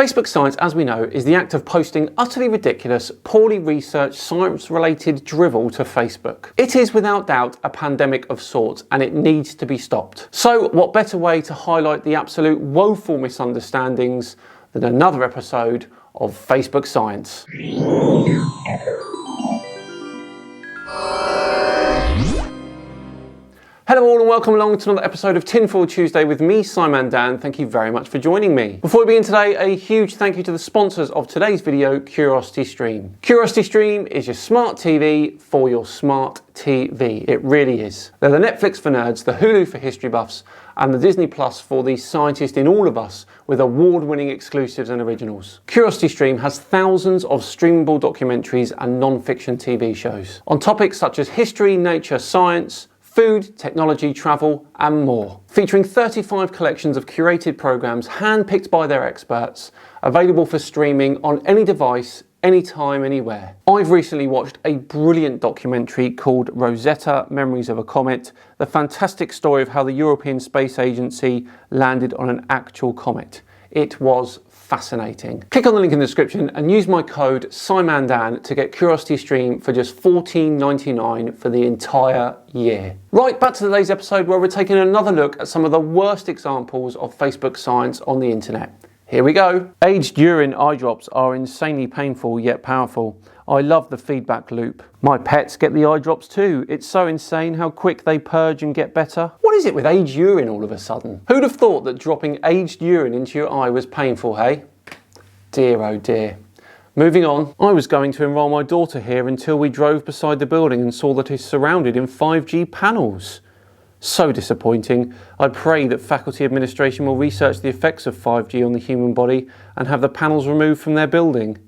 Facebook science, as we know, is the act of posting utterly ridiculous, poorly researched, science-related drivel to Facebook. It is without doubt a pandemic of sorts, and it needs to be stopped. So what better way to highlight the absolute woeful misunderstandings than another episode of Facebook Science? Hello all and welcome along to another episode of Tinfoil Tuesday with me, Simon Dan. Thank you very much for joining me. Before we begin today, a huge thank you to the sponsors of today's video, Curiosity Stream. Curiosity Stream is your smart TV for your smart TV. It really is. They're the Netflix for nerds, the Hulu for history buffs, and the Disney Plus for the scientist in all of us with award-winning exclusives and originals. Curiosity Stream has thousands of streamable documentaries and non-fiction TV shows on topics such as history, nature, science, food, technology, travel, and more. Featuring 35 collections of curated programs handpicked by their experts, available for streaming on any device, anytime, anywhere. I've recently watched a brilliant documentary called Rosetta: Memories of a Comet, the fantastic story of how the European Space Agency landed on an actual comet. It was fascinating. Click on the link in the description and use my code SIMANDAN to get Curiosity Stream for just $14.99 for the entire year. Right, back to today's episode where we're taking another look at some of the worst examples of Facebook science on the internet. Here we go. Aged urine eye drops are insanely painful yet powerful. I love the feedback loop. My pets get the eye drops too. It's so insane how quick they purge and get better. What is it with aged urine all of a sudden? Who'd have thought that dropping aged urine into your eye was painful, hey? Dear oh dear. Moving on, I was going to enrol my daughter here until we drove beside the building and saw that it's surrounded in 5G panels. So disappointing. I pray that faculty administration will research the effects of 5G on the human body and have the panels removed from their building.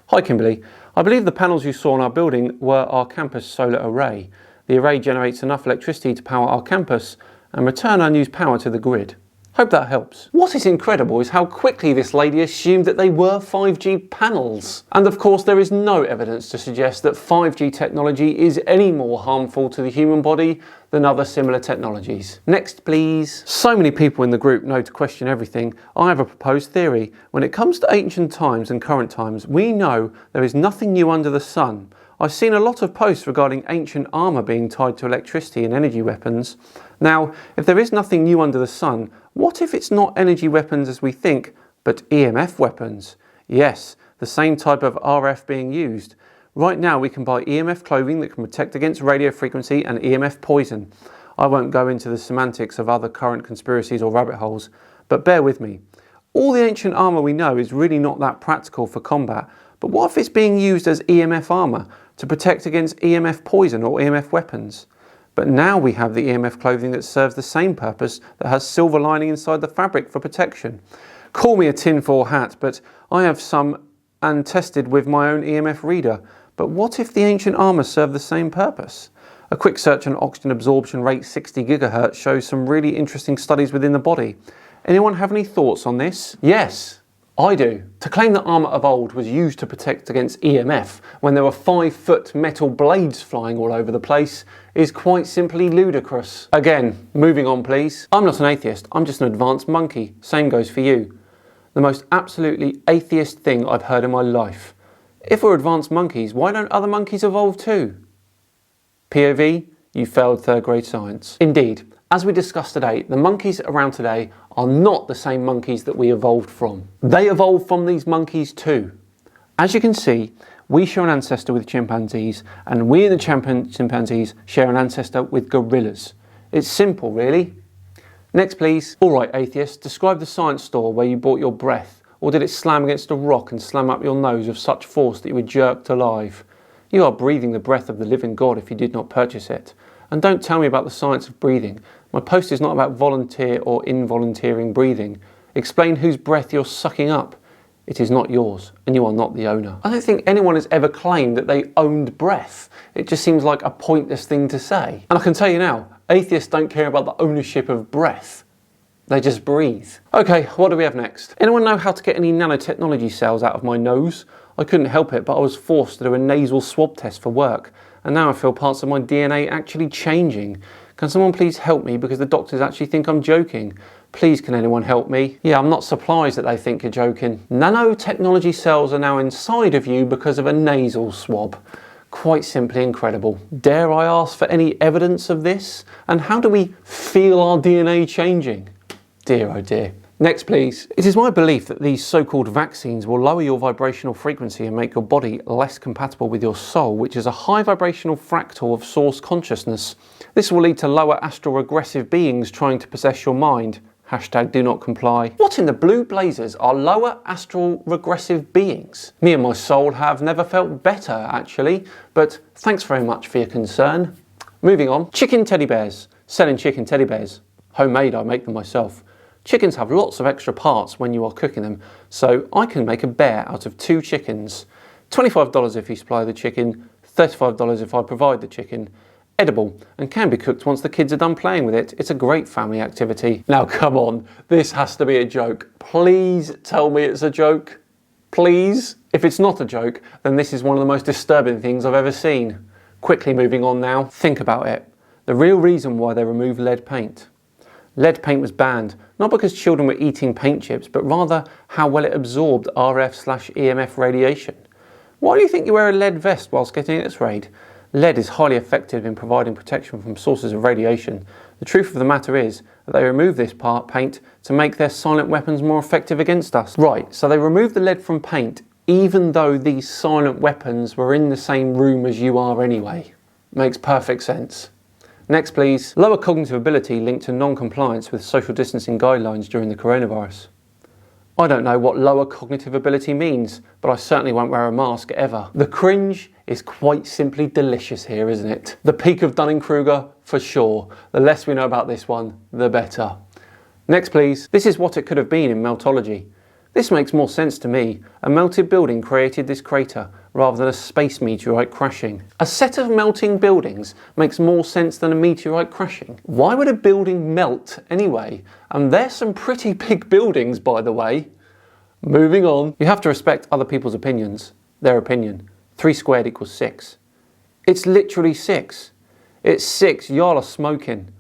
Hi Kimberly, I believe the panels you saw on our building were our campus solar array. The array generates enough electricity to power our campus and return unused power to the grid. Hope that helps. What is incredible is how quickly this lady assumed that they were 5G panels. And of course there is no evidence to suggest that 5G technology is any more harmful to the human body than other similar technologies. Next please. So many people in the group know to question everything. I have a proposed theory. When it comes to ancient times and current times, we know there is nothing new under the sun. I've seen a lot of posts regarding ancient armour being tied to electricity and energy weapons. Now, if there is nothing new under the sun, what if it's not energy weapons as we think, but EMF weapons? Yes, the same type of RF being used. Right now we can buy EMF clothing that can protect against radio frequency and EMF poison. I won't go into the semantics of other current conspiracies or rabbit holes, but bear with me. All the ancient armour we know is really not that practical for combat, but what if it's being used as EMF armour to protect against EMF poison or EMF weapons? But now we have the EMF clothing that serves the same purpose, that has silver lining inside the fabric for protection. Call me a tinfoil hat, but I have some and tested with my own EMF reader. But what if the ancient armour served the same purpose? A quick search on oxygen absorption rate 60 GHz shows some really interesting studies within the body. Anyone have any thoughts on this? Yes, I do. To claim that armour of old was used to protect against EMF when there were 5-foot metal blades flying all over the place is quite simply ludicrous. Again, moving on please. I'm not an atheist, I'm just an advanced monkey. Same goes for you. The most absolutely atheist thing I've heard in my life. If we're advanced monkeys, why don't other monkeys evolve too? POV, you failed third grade science. Indeed, as we discussed today, the monkeys around today are not the same monkeys that we evolved from. They evolved from these monkeys too. As you can see, we share an ancestor with chimpanzees, and we and the chimpanzees share an ancestor with gorillas. It's simple, really. Next please. Alright atheist, describe the science store where you bought your breath, or did it slam against a rock and slam up your nose with such force that you were jerked alive? You are breathing the breath of the living God if you did not purchase it. And don't tell me about the science of breathing. My post is not about volunteer or involunteering breathing. Explain whose breath you're sucking up. It is not yours, and you are not the owner. I don't think anyone has ever claimed that they owned breath. It just seems like a pointless thing to say. And I can tell you now, atheists don't care about the ownership of breath. They just breathe. Okay, what do we have next? Anyone know how to get any nanotechnology cells out of my nose? I couldn't help it, but I was forced to do a nasal swab test for work, and now I feel parts of my DNA actually changing. Can someone please help me, because the doctors actually think I'm joking? Please can anyone help me? Yeah, I'm not surprised that they think you're joking. Nanotechnology cells are now inside of you because of a nasal swab. Quite simply incredible. Dare I ask for any evidence of this? And how do we feel our DNA changing? Dear oh dear. Next please. It is my belief that these so-called vaccines will lower your vibrational frequency and make your body less compatible with your soul, which is a high vibrational fractal of source consciousness. This will lead to lower astral regressive beings trying to possess your mind. Hashtag do not comply. What in the blue blazers are lower astral regressive beings? Me and my soul have never felt better actually, but thanks very much for your concern. Moving on. Chicken teddy bears. Selling chicken teddy bears. Homemade, I make them myself. Chickens have lots of extra parts when you are cooking them, so I can make a bear out of 2 chickens. $25 if you supply the chicken, $35 if I provide the chicken. Edible and can be cooked once the kids are done playing with it. It's a great family activity. Now come on, this has to be a joke. Please tell me it's a joke. Please? If it's not a joke, then this is one of the most disturbing things I've ever seen. Quickly moving on now. Think about it. The real reason why they removed lead paint. Lead paint was banned, not because children were eating paint chips, but rather how well it absorbed RF/EMF radiation. Why do you think you wear a lead vest whilst getting X-rayed? Lead is highly effective in providing protection from sources of radiation. The truth of the matter is that they removed this paint to make their silent weapons more effective against us. Right, so they removed the lead from paint even though these silent weapons were in the same room as you are anyway. Makes perfect sense. Next please. Lower cognitive ability linked to non-compliance with social distancing guidelines during the coronavirus. I don't know what lower cognitive ability means, but I certainly won't wear a mask ever. The cringe is quite simply delicious here, isn't it? The peak of Dunning-Kruger, for sure. The less we know about this one, the better. Next please. This is what it could have been in meltology. This makes more sense to me. A melted building created this crater, rather than a space meteorite crashing. A set of melting buildings makes more sense than a meteorite crashing. Why would a building melt anyway? And there's some pretty big buildings, by the way. Moving on. You have to respect other people's opinions. Their opinion. 3 squared equals 6. It's literally 6. It's 6, y'all are smoking.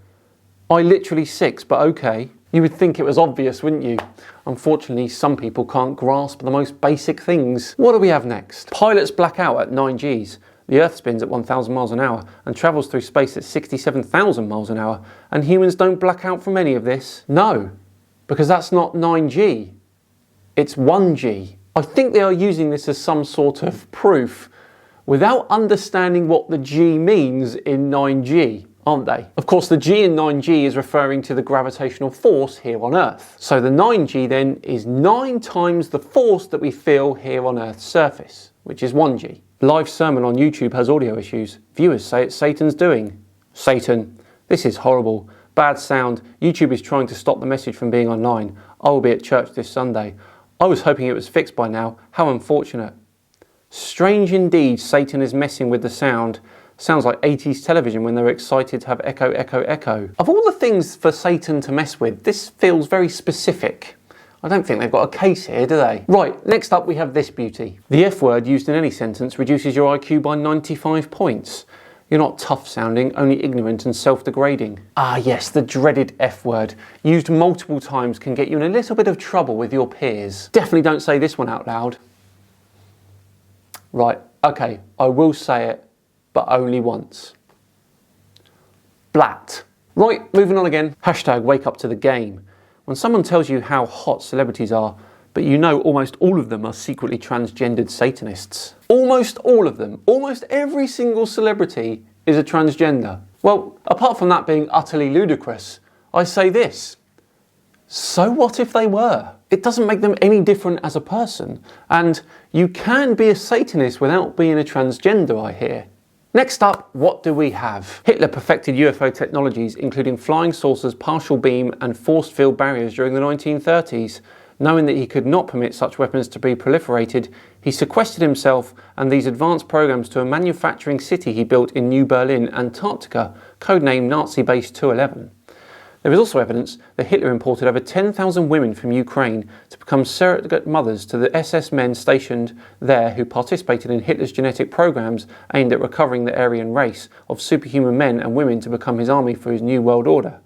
I literally 6, but okay. You would think it was obvious, wouldn't you? Unfortunately, some people can't grasp the most basic things. What do we have next? Pilots black out at 9 Gs. The Earth spins at 1,000 miles an hour and travels through space at 67,000 miles an hour. And humans don't black out from any of this. No, because that's not 9G. It's 1G. I think they are using this as some sort of proof without understanding what the G means in 9G. Aren't they? Of course, the G in 9G is referring to the gravitational force here on Earth. So the 9G then is 9 times the force that we feel here on Earth's surface, which is 1G. Live sermon on YouTube has audio issues. Viewers say it's Satan's doing. Satan, this is horrible. Bad sound. YouTube is trying to stop the message from being online. I will be at church this Sunday. I was hoping it was fixed by now. How unfortunate. Strange indeed, Satan is messing with the sound. Sounds like 80s television when they were excited to have echo, echo, echo. Of all the things for Satan to mess with, this feels very specific. I don't think they've got a case here, do they? Right, next up we have this beauty. The F word used in any sentence reduces your IQ by 95 points. You're not tough sounding, only ignorant and self-degrading. Ah yes, the dreaded F word. Used multiple times can get you in a little bit of trouble with your peers. Definitely don't say this one out loud. Right, okay, I will say it, but only once. Blat. Right, moving on again. Hashtag wake up to the game. When someone tells you how hot celebrities are, but you know almost all of them are secretly transgendered Satanists. Almost all of them. Almost every single celebrity is a transgender. Well, apart from that being utterly ludicrous, I say this. So what if they were? It doesn't make them any different as a person. And you can be a Satanist without being a transgender, I hear. Next up, what do we have? Hitler perfected UFO technologies, including flying saucers, partial beam and forced field barriers during the 1930s. Knowing that he could not permit such weapons to be proliferated, he sequestered himself and these advanced programs to a manufacturing city he built in New Berlin, Antarctica, codenamed Nazi Base 211. There is also evidence that Hitler imported over 10,000 women from Ukraine to become surrogate mothers to the SS men stationed there who participated in Hitler's genetic programs aimed at recovering the Aryan race of superhuman men and women to become his army for his new world order.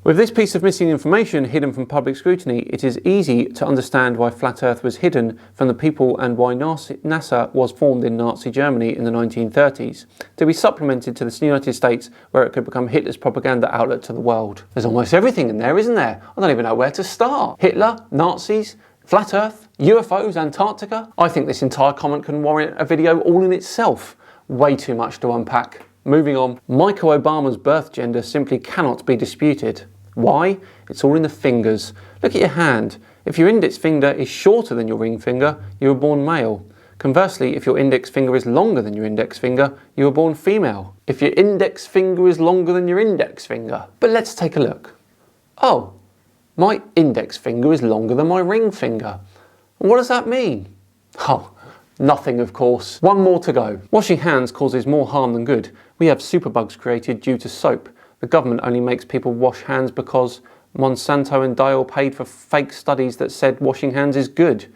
With this piece of missing information hidden from public scrutiny, it is easy to understand why Flat Earth was hidden from the people and why NASA was formed in Nazi Germany in the 1930s, to be supplemented to the United States where it could become Hitler's propaganda outlet to the world. There's almost everything in there, isn't there? I don't even know where to start. Hitler, Nazis, Flat Earth, UFOs, Antarctica. I think this entire comment can warrant a video all in itself. Way too much to unpack. Moving on, Michael Obama's birth gender simply cannot be disputed. Why? It's all in the fingers. Look at your hand. If your index finger is shorter than your ring finger, you were born male. Conversely, if your index finger is longer than your index finger, you were born female. If your index finger is longer than your index finger. But let's take a look. Oh, my index finger is longer than my ring finger. What does that mean? Oh, nothing of course. One more to go. Washing hands causes more harm than good. We have superbugs created due to soap. The government only makes people wash hands because Monsanto and Dial paid for fake studies that said washing hands is good.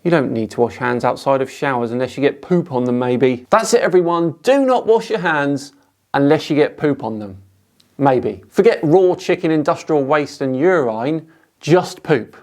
You don't need to wash hands outside of showers unless you get poop on them maybe. That's it everyone, do not wash your hands unless you get poop on them. Maybe. Forget raw chicken, industrial waste and urine, just poop.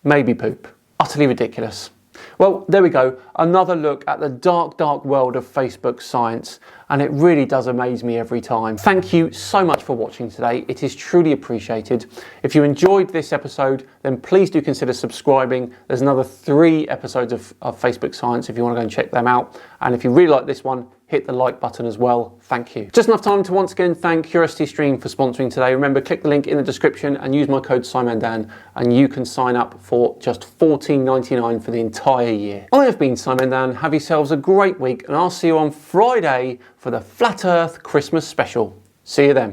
Maybe poop. Utterly ridiculous. Well, there we go, another look at the dark, dark world of Facebook science, and it really does amaze me every time. Thank you so much for watching today, it is truly appreciated. If you enjoyed this episode, then please do consider subscribing. There's another 3 episodes of Facebook science if you want to go and check them out, and if you really like this one, hit the like button as well. Thank you. Just enough time to once again thank CuriosityStream for sponsoring today. Remember, click the link in the description and use my code SimonDan and you can sign up for just $14.99 for the entire year. I have been Simon Dan. Have yourselves a great week and I'll see you on Friday for the Flat Earth Christmas special. See you then.